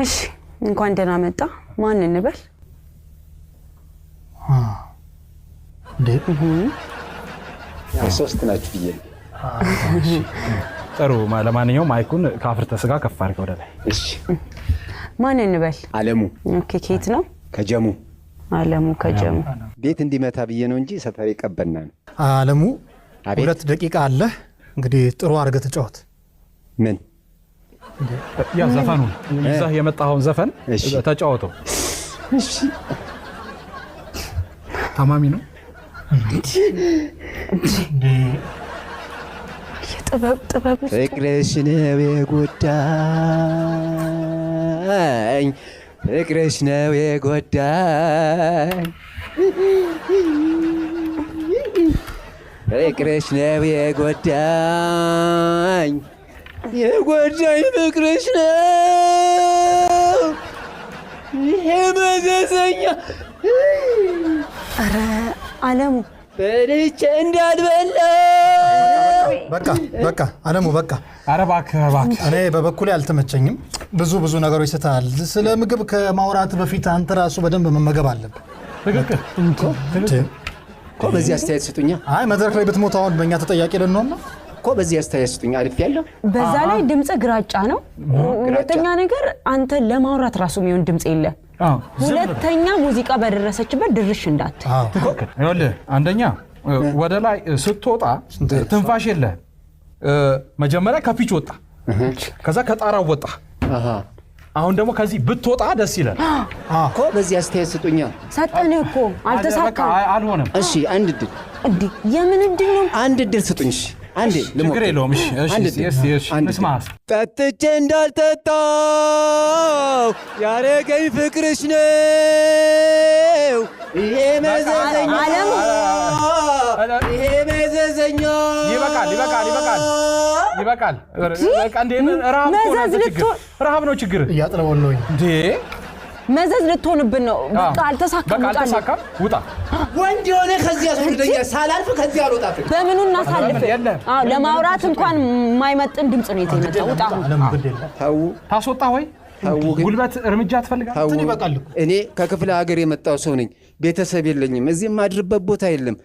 እሺ እንኳን ደህና መጣ ማን እንበል እንዴ ሶስት ናችሁ ብዬ ጥሩ ለማንኛውም ማይኩን ካፍርተ ስጋ ከፍ አድርገው ወደ ላይ እሺ ማን እንበል አለሙ ኦኬ ኬት ነው ከጀሙ አለሙ ከጀሙ ቤት እንዲመታ ብዬ ነው እንጂ ሰፈሬ ቀበና ነው አለሙ 2 ደቂቃ አለ እንግዲህ ጥሩ አድርገህ ተጫወት ምን ያ ዘፈኑ ይዛ የመጣውን ዘፈን ተጫወተው እሺ ታማሚ ነው ጥበብ ፍቅርሽ ነው የጎዳኝ ፍቅርሽ ነው የጎዳኝ ፍቅርሽ ነው የጎዳኝ ፍቅርሽ ነው ይሄ መዘዘኛ አረ አለሙ በልቼ እንዳልበላ በቃ አለሙ በቃ አረ እባክህ እኔ በበኩሌ አልተመቸኝም ብዙ ነገሮች ስተሃል ስለ ምግብ ከማውራት በፊት አንተ ራሱ በደንብ መመገብ አለብህ ትክክል እኮ በዚህ አስተያየት ስጡኛ አይ መድረክ ላይ ብትሞት አሁን በእኛ ተጠያቂ ልንሆን ነው እኮ በዚህ አስተያየት ስጡኛ አልፍ ያለው በዛ ላይ ድምጽ ግራጫ ነው ሁለተኛ ነገር አንተ ለማውራት ራሱ የሚሆን ድምጽ የለ ሁለተኛ ሙዚቃ በደረሰችበት ድርሽ እንዳት ትክክል ይኸውልህ አንደኛ ወደ ላይ ስትወጣ ትንፋሽ የለ መጀመሪያ ከፒች ወጣ ከዛ ከጣራው ወጣ አሁን ደግሞ ከዚህ ብትወጣ ደስ ይላል እኮ በዚህ አስተያየት ስጡኛ ሰጠን እኮ አልተሳካም አልሆነም እሺ አንድ ድል እንዴ የምን ድል ነው አንድ ድል ስጡኝ እሺ አንዴ ችግር የለውም እሺ እንስማስ ጠጥቼ እንዳልጠጣው ያረገኝ ፍቅርሽ ነው ይሄ መዘዘኛ ይሄ መዘዘኛ ይበቃል በቃ እንዴ ረሃብ ነው ችግር እያጥለወለኝ እንዴ መዘዝ ልትሆንብን ነው በቃ አልተሳካም ውጣ ወንድ የሆነ ከዚህ ያስወርደኛ ሳላልፍ ከዚህ አልወጣም በምኑ እናሳልፍ ለማውራት እንኳን የማይመጥን ድምጽ ነው የተመጣው ውጣ ታው ታስወጣ ወይ ጉልበት እርምጃ ትፈልጋለህ እኔ ከክፍለ ሀገር የመጣው ሰው ነኝ ቤተሰብ የለኝም እዚህ ማድርበት ቦታ የለም